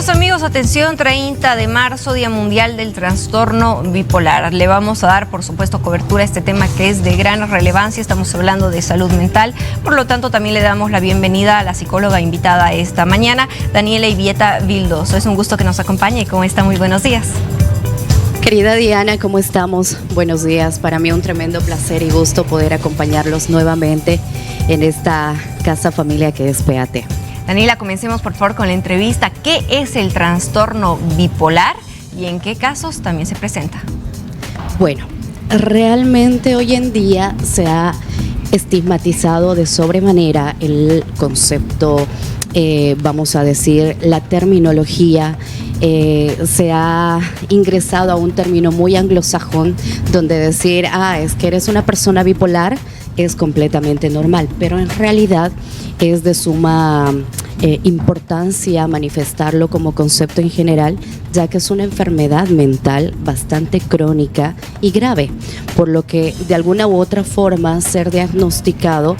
Queridos amigos, atención, 30 de marzo, Día Mundial del Trastorno Bipolar. Le vamos a dar, por supuesto, cobertura a este tema que es de gran relevancia. Estamos hablando de salud mental. Por lo tanto, también le damos la bienvenida a la psicóloga invitada esta mañana, Daniela Ibieta Vildoso. Es un gusto que nos acompañe. ¿Cómo está? Muy buenos días. Querida Diana, ¿cómo estamos? Buenos días. Para mí un tremendo placer y gusto poder acompañarlos nuevamente en esta casa familia que es PAT. Daniela, comencemos por favor con la entrevista. ¿Qué es el trastorno bipolar y en qué casos también se presenta? Bueno, realmente hoy en día se ha estigmatizado de sobremanera el concepto, vamos a decir, la terminología. Se ha ingresado a un término muy anglosajón donde decir, es que eres una persona bipolar es completamente normal, pero en realidad es de suma importancia manifestarlo como concepto en general, ya que es una enfermedad mental bastante crónica y grave, por lo que de alguna u otra forma ser diagnosticado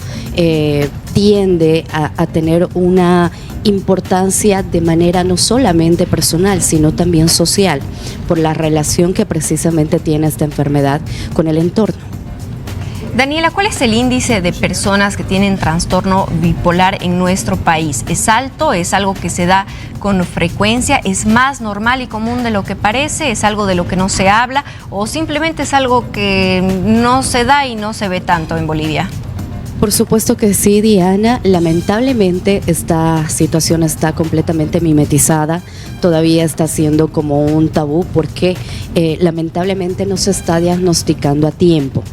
tiende a tener una importancia de manera no solamente personal, sino también social, por la relación que precisamente tiene esta enfermedad con el entorno. Daniela, ¿cuál es el índice de personas que tienen trastorno bipolar en nuestro país? ¿Es alto? ¿Es algo que se da con frecuencia? ¿Es más normal y común de lo que parece? ¿Es algo de lo que no se habla? ¿O simplemente es algo que no se da y no se ve tanto en Bolivia? Por supuesto que sí, Diana. Lamentablemente esta situación está completamente mimetizada, todavía está siendo como un tabú porque lamentablemente no se está diagnosticando a tiempo.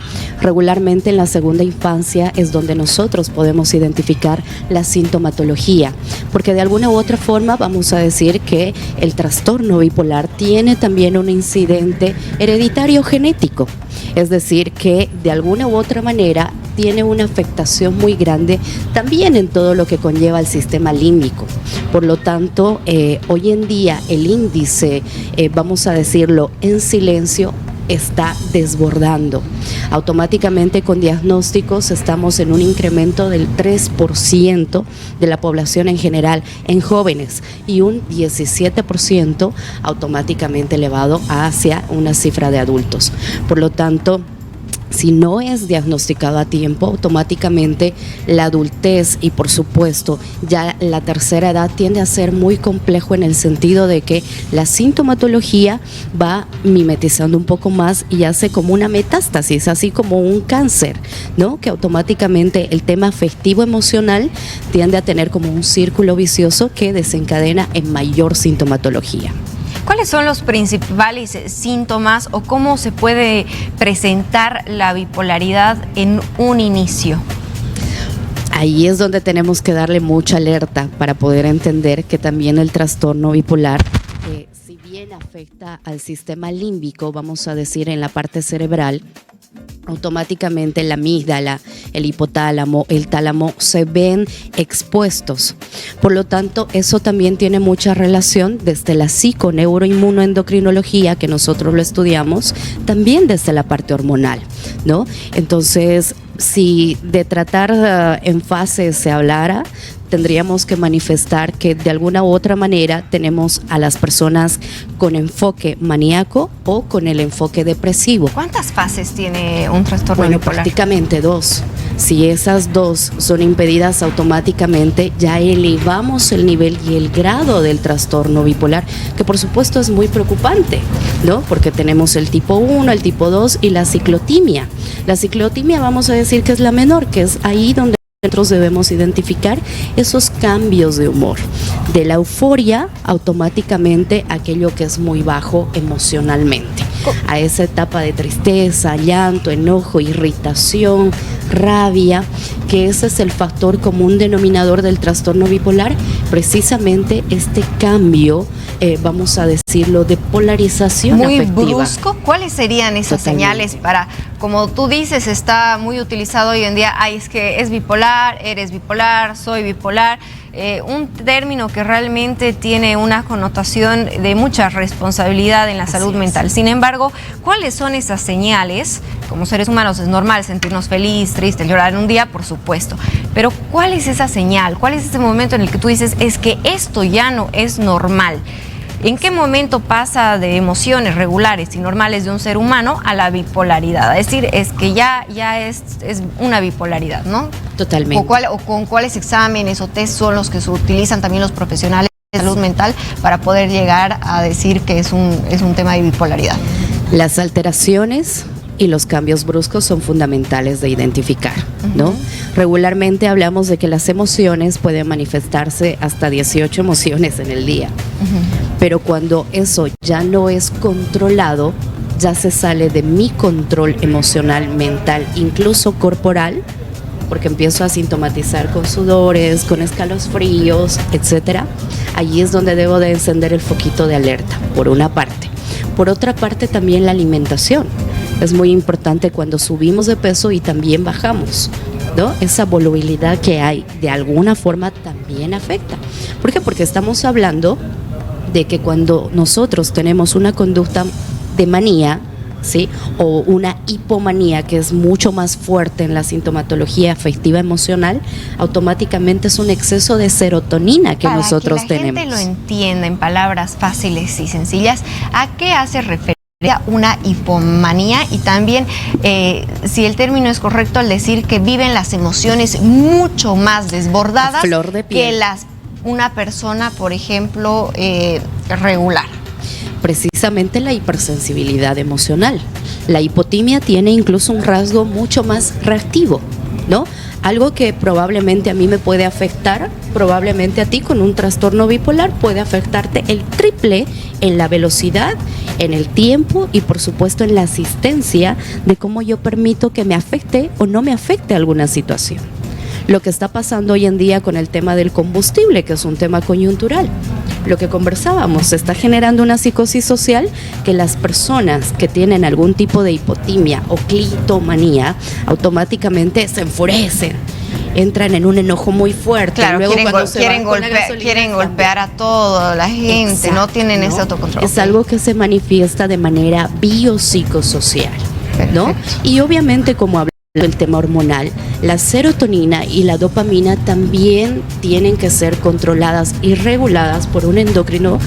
Regularmente en la segunda infancia es donde nosotros podemos identificar la sintomatología, porque de alguna u otra forma vamos a decir que el trastorno bipolar tiene también un incidente hereditario genético, es decir, que de alguna u otra manera tiene una afectación muy grande también en todo lo que conlleva el sistema límbico. Por lo tanto, hoy en día el índice, vamos a decirlo en silencio, está desbordando. Automáticamente con diagnósticos estamos en un incremento del 3% de la población en general en jóvenes y un 17% automáticamente elevado hacia una cifra de adultos. Por lo tanto, si no es diagnosticado a tiempo, automáticamente la adultez y por supuesto ya la tercera edad tiende a ser muy complejo en el sentido de que la sintomatología va mimetizando un poco más y hace como una metástasis, así como un cáncer, ¿no? Que automáticamente el tema afectivo emocional tiende a tener como un círculo vicioso que desencadena en mayor sintomatología. ¿Cuáles son los principales síntomas o cómo se puede presentar la bipolaridad en un inicio? Ahí es donde tenemos que darle mucha alerta para poder entender que también el trastorno bipolar, si bien afecta al sistema límbico, vamos a decir en la parte cerebral, automáticamente la amígdala, el hipotálamo, el tálamo se ven expuestos. Por lo tanto, eso también tiene mucha relación desde la psiconeuroinmunoendocrinología, que nosotros lo estudiamos, también desde la parte hormonal, ¿no? Entonces, si de tratar en fases se hablara, tendríamos que manifestar que de alguna u otra manera tenemos a las personas con enfoque maníaco o con el enfoque depresivo. ¿Cuántas fases tiene un trastorno bipolar? Prácticamente 2. Si esas 2 son impedidas, automáticamente ya elevamos el nivel y el grado del trastorno bipolar, que por supuesto es muy preocupante, ¿no? Porque tenemos el tipo 1, el tipo 2 y la ciclotimia. La ciclotimia vamos a decir que es la menor, que es ahí donde nosotros debemos identificar esos cambios de humor, de la euforia automáticamente aquello que es muy bajo emocionalmente, a esa etapa de tristeza, llanto, enojo, irritación, rabia, que ese es el factor común denominador del trastorno bipolar, precisamente este cambio, vamos a decirlo, de polarización muy afectiva. Brusco. ¿Cuáles serían esas señales para, como tú dices, está muy utilizado hoy en día, es que es bipolar, eres bipolar, soy bipolar? un término que realmente tiene una connotación de mucha responsabilidad en la salud mental. Sin embargo, ¿cuáles son esas señales? Como seres humanos es normal sentirnos feliz, triste, llorar en un día, por supuesto. Pero ¿cuál es esa señal? ¿Cuál es ese momento en el que tú dices, es que esto ya no es normal? ¿En qué momento pasa de emociones regulares y normales de un ser humano a la bipolaridad? Es decir, es que ya es una bipolaridad, ¿no? Totalmente. O con cuáles exámenes o test son los que se utilizan también los profesionales de salud mental para poder llegar a decir que es un tema de bipolaridad. Las alteraciones y los cambios bruscos son fundamentales de identificar, ¿no? Regularmente hablamos de que las emociones pueden manifestarse hasta 18 emociones en el día, pero cuando eso ya no es controlado, ya se sale de mi control emocional, mental, incluso corporal, porque empiezo a sintomatizar con sudores, con escalofríos, etcétera. Allí es donde debo de encender el foquito de alerta, por una parte. Por otra parte, también la alimentación. Es muy importante cuando subimos de peso y también bajamos, ¿no? Esa volubilidad que hay de alguna forma también afecta. ¿Por qué? Porque estamos hablando de que cuando nosotros tenemos una conducta de manía, ¿sí? O una hipomanía, que es mucho más fuerte en la sintomatología afectiva emocional, automáticamente es un exceso de serotonina que nosotros tenemos. Para que la gente lo entienda en palabras fáciles y sencillas, ¿a qué hace referencia una hipomanía? Y también, si el término es correcto al decir que viven las emociones mucho más desbordadas flor de piel, que una persona, por ejemplo, regular. Precisamente la hipersensibilidad emocional. La hipotimia tiene incluso un rasgo mucho más reactivo, ¿no? Algo que probablemente a mí me puede afectar, probablemente a ti con un trastorno bipolar puede afectarte el triple en la velocidad, en el tiempo y por supuesto en la asistencia de cómo yo permito que me afecte o no me afecte alguna situación. Lo que está pasando hoy en día con el tema del combustible, que es un tema coyuntural. Lo que conversábamos, se está generando una psicosis social que las personas que tienen algún tipo de hipotimia o clitomanía automáticamente se enfurecen, entran en un enojo muy fuerte. Claro, luego quieren golpear a toda la gente. Exacto, no tienen ese autocontrol. Es algo que se manifiesta de manera biopsicosocial, ¿no? Y obviamente, como hablamos del tema hormonal, la serotonina y la dopamina también tienen que ser controladas y reguladas por un endocrino,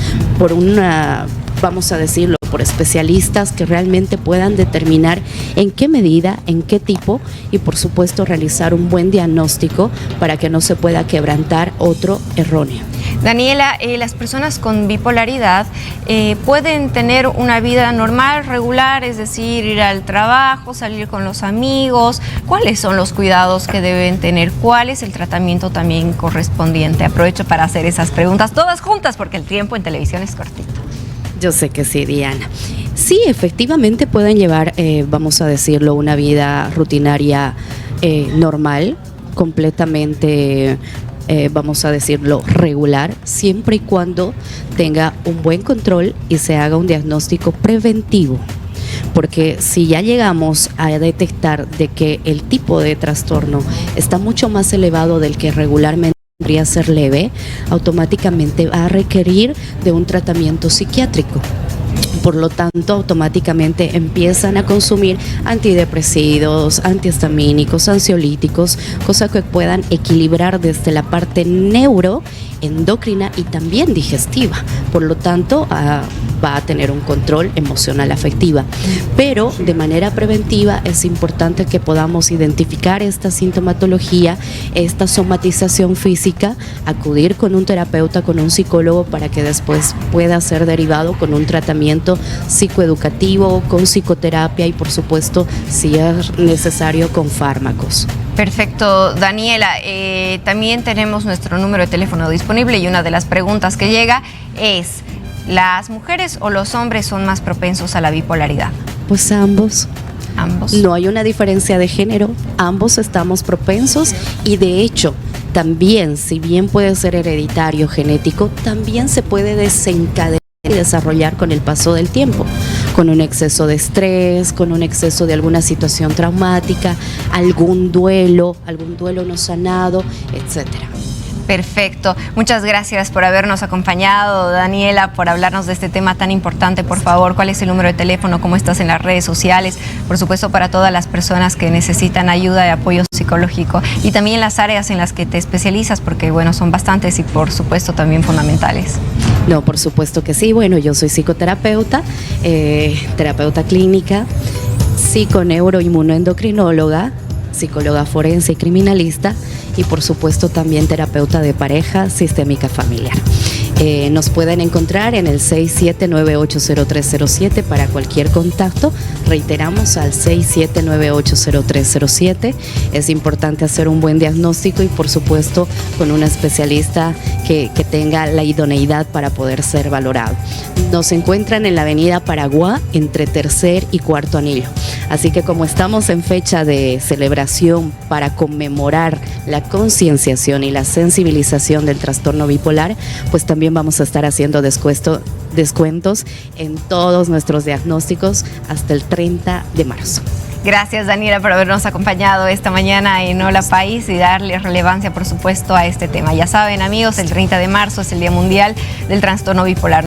vamos a decirlo, por especialistas que realmente puedan determinar en qué medida, en qué tipo y por supuesto realizar un buen diagnóstico para que no se pueda quebrantar otro erróneo. Daniela, las personas con bipolaridad pueden tener una vida normal, regular, es decir, ir al trabajo, salir con los amigos. ¿Cuáles son los cuidados que deben tener? ¿Cuál es el tratamiento también correspondiente? Aprovecho para hacer esas preguntas todas juntas porque el tiempo en televisión es cortito. Yo sé que sí, Diana. Sí, efectivamente pueden llevar, vamos a decirlo, una vida rutinaria normal, completamente vamos a decirlo, regular, siempre y cuando tenga un buen control y se haga un diagnóstico preventivo. Porque si ya llegamos a detectar de que el tipo de trastorno está mucho más elevado del que regularmente podría ser leve, automáticamente va a requerir de un tratamiento psiquiátrico. Por lo tanto, automáticamente empiezan a consumir antidepresivos, antihistamínicos, ansiolíticos, cosas que puedan equilibrar desde la parte neuroendocrina y también digestiva. Por lo tanto, va a tener un control emocional afectiva. Pero de manera preventiva es importante que podamos identificar esta sintomatología, esta somatización física, acudir con un terapeuta, con un psicólogo para que después pueda ser derivado con un tratamiento psicoeducativo, con psicoterapia y por supuesto, si es necesario, con fármacos. Perfecto, Daniela. También tenemos nuestro número de teléfono disponible y una de las preguntas que llega es: ¿las mujeres o los hombres son más propensos a la bipolaridad? Pues ambos. Ambos. No hay una diferencia de género, ambos estamos propensos y de hecho también, si bien puede ser hereditario, genético, también se puede desencadenar y desarrollar con el paso del tiempo, con un exceso de estrés, con un exceso de alguna situación traumática, algún duelo no sanado, etcétera. Perfecto. Muchas gracias por habernos acompañado, Daniela, por hablarnos de este tema tan importante. Por favor, ¿cuál es el número de teléfono? ¿Cómo estás en las redes sociales? Por supuesto, para todas las personas que necesitan ayuda y apoyo psicológico. Y también las áreas en las que te especializas, porque, bueno, son bastantes y, por supuesto, también fundamentales. No, por supuesto que sí. Bueno, yo soy psicoterapeuta, terapeuta clínica, psiconeuroinmunoendocrinóloga, psicóloga forense y criminalista y por supuesto también terapeuta de pareja sistémica familiar. Nos pueden encontrar en el 67980307 para cualquier contacto. Reiteramos al 67980307. Es importante hacer un buen diagnóstico y por supuesto con un especialista que tenga la idoneidad para poder ser valorado. Nos encuentran en la avenida Paraguá entre Tercer y Cuarto Anillo. Así que como estamos en fecha de celebración para conmemorar la concienciación y la sensibilización del trastorno bipolar, pues también vamos a estar haciendo descuentos en todos nuestros diagnósticos hasta el 30 de marzo. Gracias, Daniela, por habernos acompañado esta mañana en Hola País y darle relevancia, por supuesto, a este tema. Ya saben, amigos, el 30 de marzo es el Día Mundial del Trastorno Bipolar.